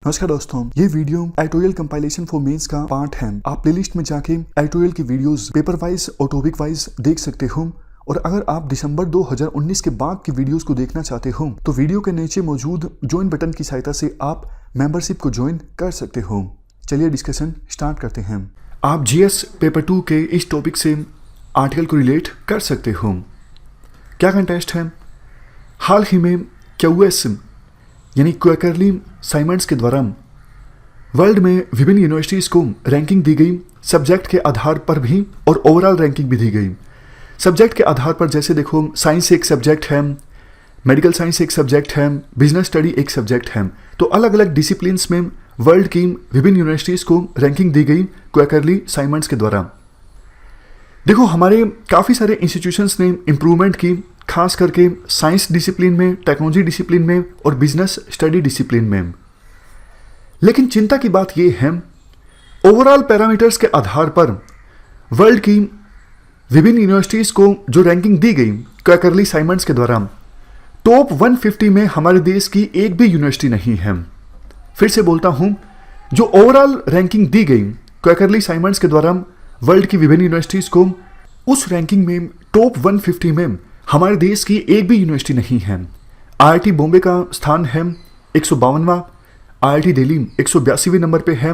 नमस्कार दोस्तों, ये video editorial compilation for mains का पार्ट है। आप प्लेलिस्ट में जाके एडिटोरियल की वीडियोस पेपर वाइज और टॉपिक वाइज देख सकते हो। और अगर आप दिसंबर 2019 के बाद की वीडियोस को देखना चाहते हो तो वीडियो के नीचे मौजूद ज्वाइन बटन की सहायता से आप मेंबरशिप को ज्वाइन कर सकते हो। चलिए डिस्कशन स्टार्ट करते हैं। आप जीएस पेपर 2 के इस टॉपिक से आर्टिकल को रिलेट कर सकते हो। क्या कंटेस्ट है? हाल ही में क्यूएस यानी क्वेकरली साइमंड्स के द्वारा वर्ल्ड में विभिन्न यूनिवर्सिटीज़ को रैंकिंग दी गई, सब्जेक्ट के आधार पर भी और ओवरऑल रैंकिंग भी दी गई। सब्जेक्ट के आधार पर जैसे देखो, साइंस एक सब्जेक्ट है, मेडिकल साइंस एक सब्जेक्ट है, बिजनेस स्टडी एक सब्जेक्ट है। तो अलग अलग डिसिप्लिन्स में वर्ल्ड की विभिन्न यूनिवर्सिटीज़ को रैंकिंग दी गई क्वेकरली साइमंड्स के द्वारा। देखो, हमारे काफ़ी सारे इंस्टीट्यूशंस ने इम्प्रूवमेंट की, खास करके साइंस डिसिप्लिन में, टेक्नोलॉजी डिसिप्लिन में और बिजनेस स्टडी डिसिप्लिन में। लेकिन चिंता की बात यह है, ओवरऑल पैरामीटर्स के आधार पर वर्ल्ड की विभिन्न यूनिवर्सिटीज़ को जो रैंकिंग दी गई क्वेकरली साइमंड्स के द्वारा, टॉप 150 में हमारे देश की एक भी यूनिवर्सिटी नहीं है। फिर से बोलता हूं, जो ओवरऑल रैंकिंग दी गई क्वेकरली साइमंड्स के द्वारा वर्ल्ड की विभिन्न यूनिवर्सिटीज़ को, उस रैंकिंग में टॉप 150 में हमारे देश की एक भी यूनिवर्सिटी नहीं है। आईआईटी बॉम्बे का स्थान है 152वां, आईआईटी दिल्ली 182वें नंबर पे है,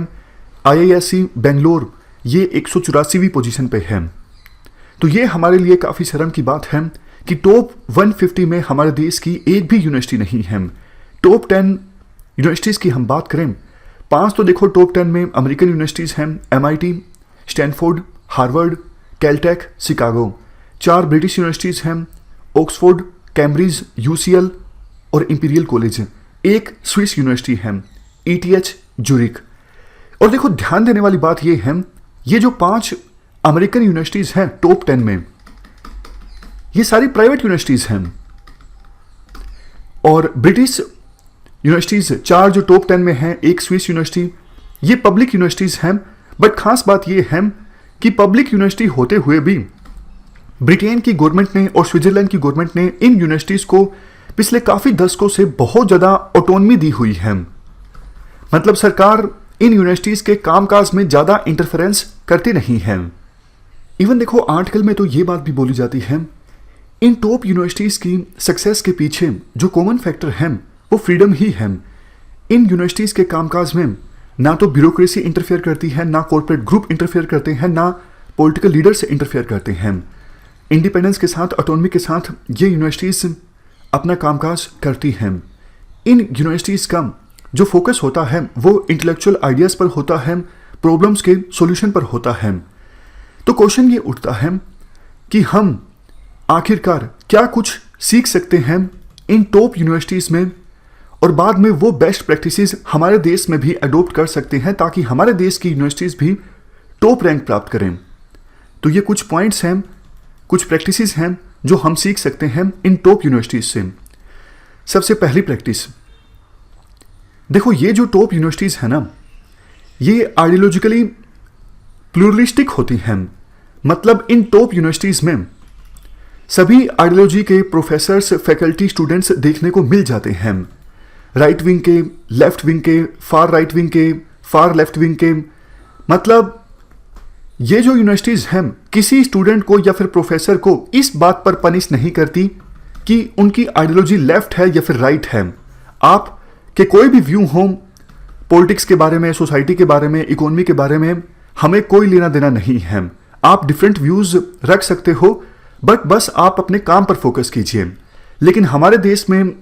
आईआईएससी बेंगलोर ये 184वीं पोजीशन पे है। तो ये हमारे लिए काफ़ी शर्म की बात है कि टॉप 150 में हमारे देश की एक भी यूनिवर्सिटी नहीं है। टॉप 10 यूनिवर्सिटीज़ की हम बात करें, 5 तो देखो टॉप 10 में अमेरिकन यूनिवर्सिटीज़ हैं, MIT, Stanford, Harvard, Caltech, Chicago. 4 British universities हैं, ऑक्सफोर्ड, कैम्ब्रिज, UCL और इंपीरियल कॉलेज। 1 स्विस यूनिवर्सिटी है, ETH, ज्यूरिख। और देखो, ध्यान देने वाली बात यह है, ये जो 5 अमेरिकन यूनिवर्सिटीज़ हैं टॉप 10 में, ये सारी प्राइवेट यूनिवर्सिटीज़ हैं। और ब्रिटिश यूनिवर्सिटीज़ 4 जो टॉप 10 में हैं, 1 स्विस यूनिवर्सिटी, ये पब्लिक यूनिवर्सिटीज़ हैं। बट खास बात यह है कि पब्लिक यूनिवर्सिटी होते हुए भी ब्रिटेन की गवर्नमेंट ने और स्विट्जरलैंड की गवर्नमेंट ने इन यूनिवर्सिटीज़ को पिछले काफ़ी दशकों से बहुत ज़्यादा ऑटोनमी दी हुई है। मतलब सरकार इन यूनिवर्सिटीज़ के कामकाज में ज़्यादा इंटरफेरेंस करती नहीं है। इवन देखो, आर्टिकल में तो ये बात भी बोली जाती है, इन टॉप यूनिवर्सिटीज़ की सक्सेस के पीछे जो कॉमन फैक्टर है वो फ्रीडम ही है। इन यूनिवर्सिटीज़ के कामकाज में ना तो ब्यूरोक्रेसी इंटरफेयर करती है, ना कॉर्पोरेट ग्रुप इंटरफेयर करते हैं, ना पॉलिटिकल लीडर्स इंटरफेयर करते हैं। इंडिपेंडेंस के साथ, ऑटोनमी के साथ ये यूनिवर्सिटीज़ अपना कामकाज करती हैं। इन यूनिवर्सिटीज़ का जो फोकस होता है वो इंटेलेक्चुअल आइडियाज़ पर होता है, प्रॉब्लम्स के सॉल्यूशन पर होता है। तो क्वेश्चन ये उठता है कि हम आखिरकार क्या कुछ सीख सकते हैं इन टॉप यूनिवर्सिटीज़ में, और बाद में वो बेस्ट प्रैक्टिसेस हमारे देश में भी अडोप्ट कर सकते हैं ताकि हमारे देश की यूनिवर्सिटीज़ भी टॉप रैंक प्राप्त करें। तो ये कुछ पॉइंट्स हैं, कुछ प्रैक्टिसेस हैं जो हम सीख सकते हैं इन टॉप यूनिवर्सिटीज़ से। सबसे पहली प्रैक्टिस देखो, ये जो टॉप यूनिवर्सिटीज़ है ना, ये आइडियोलॉजिकली प्लूरलिस्टिक होती हैं। मतलब इन टॉप यूनिवर्सिटीज़ में सभी आइडियोलॉजी के प्रोफेसर्स, फैकल्टी, स्टूडेंट्स देखने को मिल जाते हैं। राइट विंग के, लेफ्ट विंग के, फार राइट विंग के, फार लेफ्ट विंग के। मतलब ये जो यूनिवर्सिटीज़ हैं किसी स्टूडेंट को या फिर प्रोफेसर को इस बात पर पनिश नहीं करती कि उनकी आइडियोलॉजी लेफ्ट है या फिर राइट है। आप के कोई भी व्यू हो पॉलिटिक्स के बारे में, सोसाइटी के बारे में, इकोनॉमी के बारे में, हमें कोई लेना देना नहीं है। आप डिफरेंट व्यूज़ रख सकते हो, बट बस आप अपने काम पर फोकस कीजिए। लेकिन हमारे देश में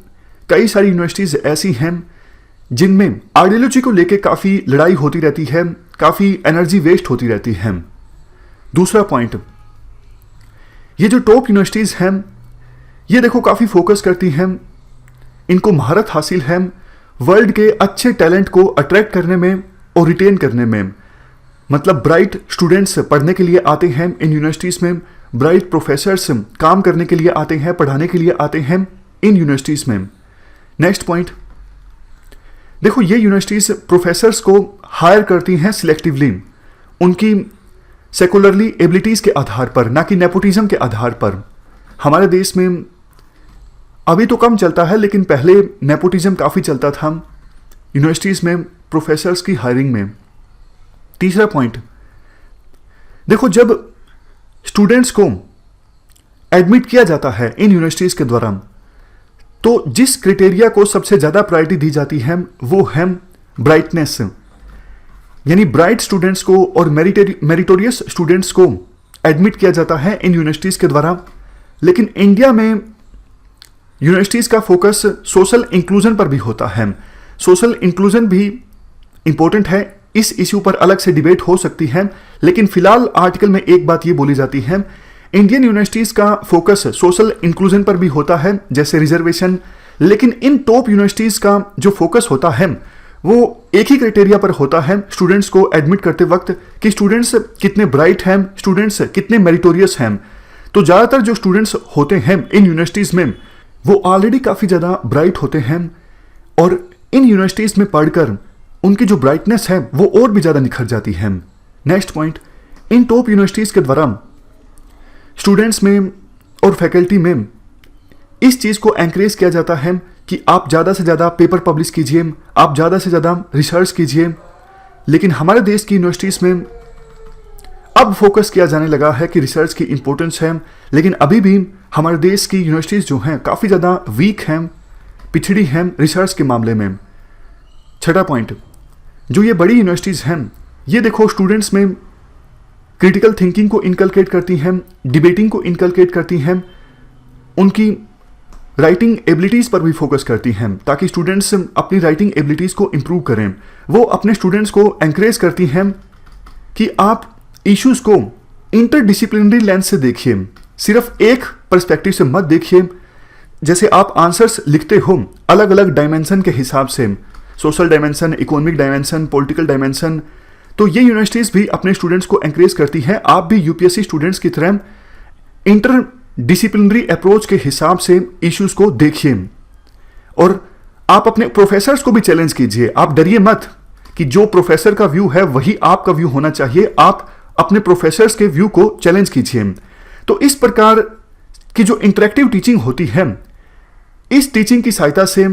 कई सारी यूनिवर्सिटीज़ ऐसी हैं जिनमें आइडियोलॉजी को लेके काफ़ी लड़ाई होती रहती है, काफ़ी एनर्जी वेस्ट होती रहती है। दूसरा पॉइंट, ये जो टॉप यूनिवर्सिटीज़ हैं ये देखो काफ़ी फोकस करती हैं, इनको महारत हासिल है वर्ल्ड के अच्छे टैलेंट को अट्रैक्ट करने में और रिटेन करने में। मतलब ब्राइट स्टूडेंट्स पढ़ने के लिए आते हैं इन यूनिवर्सिटीज़ में, ब्राइट प्रोफेसर्स काम करने के लिए आते हैं, पढ़ाने के लिए आते हैं इन यूनिवर्सिटीज़ में। नेक्स्ट पॉइंट, देखो ये यूनिवर्सिटीज़ प्रोफेसर्स को हायर करती हैं सिलेक्टिवली, उनकी सेकुलरली एबिलिटीज़ के आधार पर, ना कि नेपोटिज्म के आधार पर। हमारे देश में अभी तो कम चलता है, लेकिन पहले नेपोटिज्म काफ़ी चलता था। यूनिवर्सिटीज़ में प्रोफेसर्स की हायरिंग में। तीसरा पॉइंट, देखो जब स्टूडेंट्स को एडमिट किया जाता है इन यूनिवर्सिटीज़ के द्वारा, तो जिस क्राइटेरिया को सबसे ज़्यादा प्रायोरिटी दी जाती है वो है ब्राइटनेस, यानी ब्राइट स्टूडेंट्स को और मेरिटोरियस स्टूडेंट्स को एडमिट किया जाता है इन यूनिवर्सिटीज़ के द्वारा। लेकिन इंडिया में यूनिवर्सिटीज़ का फोकस सोशल इंक्लूजन पर भी होता है। सोशल इंक्लूजन भी इंपॉर्टेंट है, इस इश्यू पर अलग से डिबेट हो सकती है, लेकिन फिलहाल आर्टिकल में एक बात ये बोली जाती है, इंडियन यूनिवर्सिटीज़ का फोकस सोशल इंक्लूजन पर भी होता है, जैसे रिजर्वेशन। लेकिन इन टॉप यूनिवर्सिटीज़ का जो फोकस होता है वो एक ही क्राइटेरिया पर होता है स्टूडेंट्स को एडमिट करते वक्त, कि स्टूडेंट्स कितने ब्राइट हैं, स्टूडेंट्स कितने मेरिटोरियस हैं। तो ज़्यादातर जो स्टूडेंट्स होते हैं इन यूनिवर्सिटीज़ में वो ऑलरेडी काफ़ी ज़्यादा ब्राइट होते हैं, और इन यूनिवर्सिटीज़ में पढ़कर उनकी जो ब्राइटनेस है वो और भी ज़्यादा निखर जाती है। नेक्स्ट पॉइंट, इन टॉप यूनिवर्सिटीज़ के द्वारा स्टूडेंट्स में और फैकल्टी में इस चीज़ को एनकरेज किया जाता है कि आप ज़्यादा से ज़्यादा पेपर पब्लिश कीजिए, आप ज़्यादा से ज़्यादा रिसर्च कीजिए। लेकिन हमारे देश की यूनिवर्सिटीज़ में अब फोकस किया जाने लगा है कि रिसर्च की इंपॉर्टेंस है, लेकिन अभी भी हमारे देश की यूनिवर्सिटीज़ जो हैं काफ़ी ज़्यादा वीक हैं, पिछड़ी हैं रिसर्च के मामले में। छठा पॉइंट, जो ये बड़ी यूनिवर्सिटीज़ हैं ये देखो स्टूडेंट्स में क्रिटिकल थिंकिंग को इनकलकेट करती हैं, डिबेटिंग को इनकलकेट करती हैं, उनकी राइटिंग एबिलिटीज़ पर भी फोकस करती हैं ताकि स्टूडेंट्स अपनी राइटिंग एबिलिटीज़ को इम्प्रूव करें। वो अपने स्टूडेंट्स को एनकरेज करती हैं कि आप इश्यूज़ को इंटरडिसिप्लिनरी लेंस से देखिए, सिर्फ एक पर्सपेक्टिव से मत देखिए। जैसे आप आंसर्स लिखते हो अलग अलग डायमेंशन के हिसाब से, social dimension, economic dimension, political dimension, तो ये यूनिवर्सिटीज़ भी अपने स्टूडेंट्स को एनकरेज करती हैं आप भी यूपीएससी स्टूडेंट्स की तरह इंटर डिसिप्लिनरी अप्रोच के हिसाब से इश्यूज़ को देखिए, और आप अपने प्रोफेसर्स को भी चैलेंज कीजिए। आप डरिए मत कि जो प्रोफेसर का व्यू है वही आपका व्यू होना चाहिए, आप अपने प्रोफेसर्स के व्यू को चैलेंज कीजिए। तो इस प्रकार की जो इंटरेक्टिव टीचिंग होती है, इस टीचिंग की सहायता से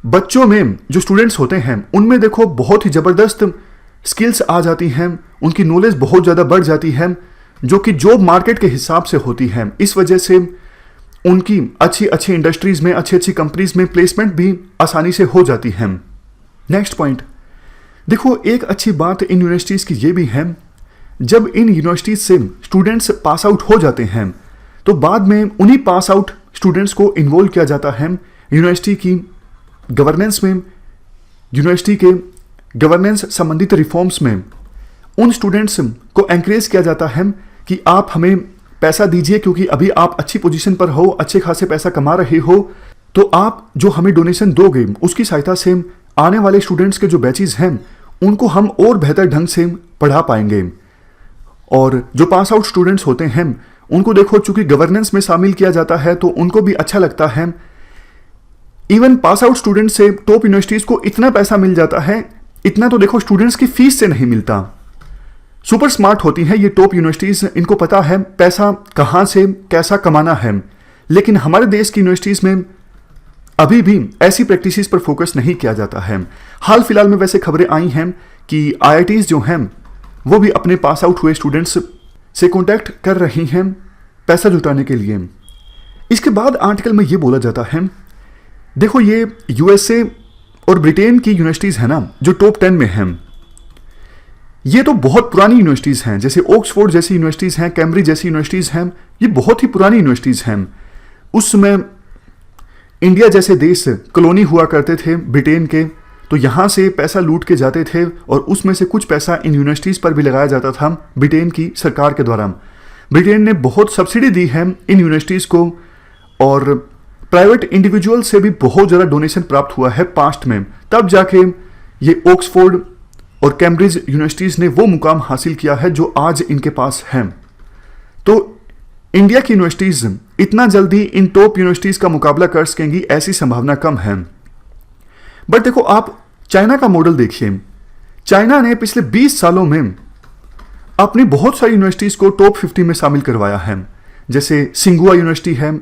बच्चों में जो स्टूडेंट्स होते हैं उनमें देखो बहुत ही ज़बरदस्त स्किल्स आ जाती हैं, उनकी नॉलेज बहुत ज़्यादा बढ़ जाती है, जो कि जॉब मार्केट के हिसाब से होती है। इस वजह से उनकी अच्छी अच्छी इंडस्ट्रीज़ में, अच्छी अच्छी कंपनीज में प्लेसमेंट भी आसानी से हो जाती है। नेक्स्ट पॉइंट, देखो एक अच्छी बात इन यूनिवर्सिटीज़ की ये भी है, जब इन यूनिवर्सिटीज़ से स्टूडेंट्स पास आउट हो जाते हैं तो बाद में उन्हीं पास आउट स्टूडेंट्स को इन्वॉल्व किया जाता है यूनिवर्सिटी की गवर्नेंस में, यूनिवर्सिटी के गवर्नेंस संबंधित रिफॉर्म्स में। उन स्टूडेंट्स को एनकरेज किया जाता है कि आप हमें पैसा दीजिए क्योंकि अभी आप अच्छी पोजीशन पर हो, अच्छे खासे पैसा कमा रहे हो, तो आप जो हमें डोनेशन दोगे उसकी सहायता से आने वाले स्टूडेंट्स के जो बैचेस हैं उनको हम और बेहतर ढंग से पढ़ा पाएंगे। और जो पास आउट स्टूडेंट्स होते हैं उनको देखो चूंकि गवर्नेंस में शामिल किया जाता है तो उनको भी अच्छा लगता है। इवन पास आउट स्टूडेंट से टॉप यूनिवर्सिटीज़ को इतना पैसा मिल जाता है, इतना तो देखो स्टूडेंट्स की फीस से नहीं मिलता। सुपर स्मार्ट होती है ये टॉप यूनिवर्सिटीज़, इनको पता है पैसा कहाँ से कैसा कमाना है। लेकिन हमारे देश की यूनिवर्सिटीज़ में अभी भी ऐसी प्रैक्टिसेस पर फोकस नहीं किया जाता है। हाल फिलहाल में वैसे खबरें आई हैं कि आईआईटीज़ जो हैं वो भी अपने पास आउट हुए स्टूडेंट्स से कॉन्टैक्ट कर रही हैं पैसा जुटाने के लिए। इसके बाद आर्टिकल में ये बोला जाता है, देखो ये यूएसए और ब्रिटेन की यूनिवर्सिटीज़ हैं ना जो टॉप 10 में हैं, ये तो बहुत पुरानी यूनिवर्सिटीज़ हैं, जैसे ऑक्सफोर्ड जैसी यूनिवर्सिटीज़ हैं, कैम्ब्रिज जैसी यूनिवर्सिटीज़ हैं, ये बहुत ही पुरानी यूनिवर्सिटीज़ हैं। उस समय इंडिया जैसे देश कॉलोनी हुआ करते थे ब्रिटेन के, तो यहाँ से पैसा लूट के जाते थे और उसमें से कुछ पैसा इन यूनिवर्सिटीज़ पर भी लगाया जाता था ब्रिटेन की सरकार के द्वारा। ब्रिटेन ने बहुत सब्सिडी दी है इन यूनिवर्सिटीज़ को और प्राइवेट इंडिविजुअल से भी बहुत ज़्यादा डोनेशन प्राप्त हुआ है पास्ट में, तब जाके ये ऑक्सफोर्ड और कैम्ब्रिज यूनिवर्सिटीज़ ने वो मुकाम हासिल किया है जो आज इनके पास है। तो इंडिया की यूनिवर्सिटीज़ इतना जल्दी इन टॉप यूनिवर्सिटीज़ का मुकाबला कर सकेंगी ऐसी संभावना कम है। बट देखो आप चाइना का मॉडल देखिए, चाइना ने पिछले 20 सालों में अपनी बहुत सारी यूनिवर्सिटीज़ को टॉप 50 में शामिल करवाया है। जैसे सिंगुआ यूनिवर्सिटी है,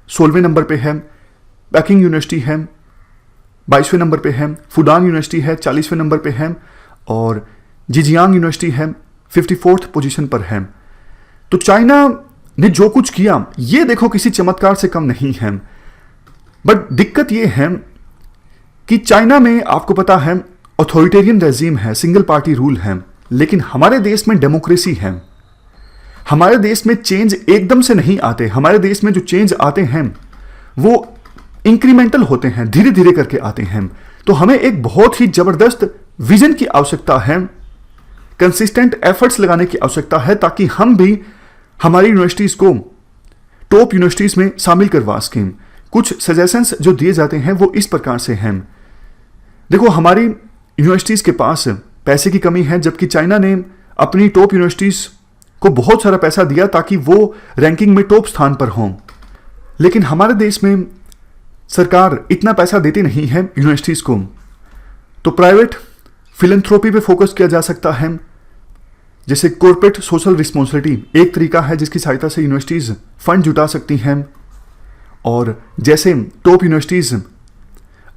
16वें नंबर पे है, पेकिंग यूनिवर्सिटी है, 22वें नंबर पे है, फुडान यूनिवर्सिटी है 40वें नंबर पे है, और जिजियांग यूनिवर्सिटी है 54th पोजीशन पर है। तो चाइना ने जो कुछ किया ये देखो किसी चमत्कार से कम नहीं है। बट दिक्कत ये है कि चाइना में आपको पता है ऑथोरिटेरियन रेजिम है, सिंगल पार्टी रूल है, लेकिन हमारे देश में डेमोक्रेसी है। हमारे देश में चेंज एकदम से नहीं आते। हमारे देश में जो चेंज आते हैं वो इंक्रीमेंटल होते हैं, धीरे धीरे करके आते हैं। तो हमें एक बहुत ही जबरदस्त विजन की आवश्यकता है, कंसिस्टेंट एफर्ट्स लगाने की आवश्यकता है, ताकि हम भी हमारी यूनिवर्सिटीज को टॉप यूनिवर्सिटीज में शामिल करवा सकें। कुछ सजेशंस जो दिए जाते हैं वो इस प्रकार से हैं। देखो, हमारी यूनिवर्सिटीज के पास पैसे की कमी है, जबकि चाइना ने अपनी टॉप यूनिवर्सिटीज को बहुत सारा पैसा दिया ताकि वो रैंकिंग में टॉप स्थान पर हों। लेकिन हमारे देश में सरकार इतना पैसा देती नहीं है यूनिवर्सिटीज को। तो प्राइवेट फिलैंथ्रोपी पे फोकस किया जा सकता है, जैसे कॉर्पोरेट सोशल रिस्पॉन्सिबिलिटी एक तरीका है जिसकी सहायता से यूनिवर्सिटीज फंड जुटा सकती हैं। और जैसे टॉप यूनिवर्सिटीज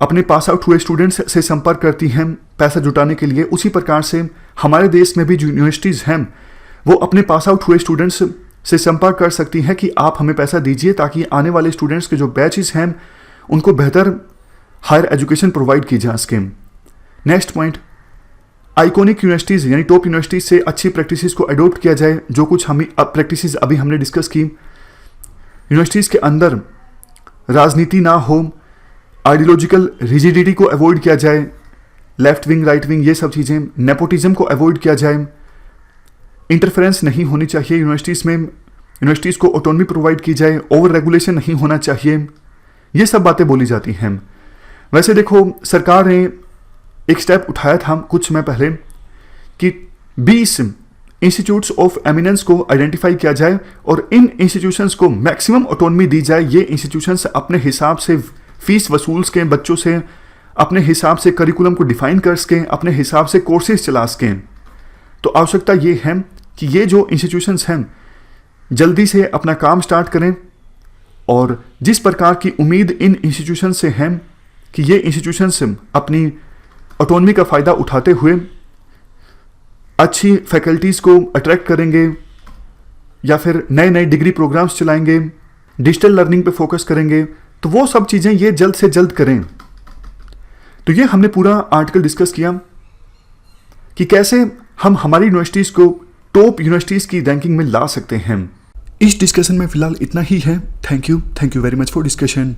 अपने पास आउट हुए स्टूडेंट्स से संपर्क करती हैं पैसा जुटाने के लिए, उसी प्रकार से हमारे देश में भी जो यूनिवर्सिटीज हैं वो अपने पास आउट हुए स्टूडेंट्स से संपर्क कर सकती हैं कि आप हमें पैसा दीजिए ताकि आने वाले स्टूडेंट्स के जो बैचेस हैं उनको बेहतर हायर एजुकेशन प्रोवाइड की जा सके। नेक्स्ट पॉइंट, आइकॉनिक यूनिवर्सिटीज़ यानी टॉप यूनिवर्सिटीज़ से अच्छी प्रैक्टिसेस को अडोप्ट किया जाए। जो कुछ हम प्रैक्टिसेस अभी हमने डिस्कस की, यूनिवर्सिटीज़ के अंदर राजनीति ना हो, आइडियोलॉजिकल रिजिडिटी को अवॉइड किया जाए, लेफ्ट विंग राइट विंग ये सब चीज़ें, नेपोटिज्म को अवॉइड किया जाए, इंटरफेरेंस नहीं होनी चाहिए यूनिवर्सिटीज़ में, यूनिवर्सिटीज़ को ऑटोनॉमी प्रोवाइड की जाए, ओवर रेगुलेशन नहीं होना चाहिए, ये सब बातें बोली जाती हैं। वैसे देखो, सरकार ने एक स्टेप उठाया था कुछ समय पहले कि 20 इंस्टीट्यूट्स ऑफ एमिनेंस को आइडेंटिफाई किया जाए और इन इंस्टीट्यूशंस को मैक्सिमम ऑटोनॉमी दी जाए। ये इंस्टीट्यूशंस अपने हिसाब से फीस वसूल सकें बच्चों से, अपने हिसाब से करिकुलम को डिफाइन कर सकें, अपने हिसाब से कोर्सेज चला सकें। तो आवश्यकता ये है कि ये जो इंस्टीट्यूशंस हैं जल्दी से अपना काम स्टार्ट करें, और जिस प्रकार की उम्मीद इन इंस्टीट्यूशन से है कि ये इंस्टीट्यूशंस अपनी ऑटोनॉमी का फ़ायदा उठाते हुए अच्छी फैकल्टीज़ को अट्रैक्ट करेंगे या फिर नए नए डिग्री प्रोग्राम्स चलाएंगे, डिजिटल लर्निंग पे फोकस करेंगे, तो वो सब चीज़ें ये जल्द से जल्द करें। तो ये हमने पूरा आर्टिकल डिस्कस किया कि कैसे हम हमारी यूनिवर्सिटीज़ को टॉप यूनिवर्सिटीज़ की रैंकिंग में ला सकते हैं। इस डिस्कशन में फ़िलहाल इतना ही है। Thank you very much for discussion.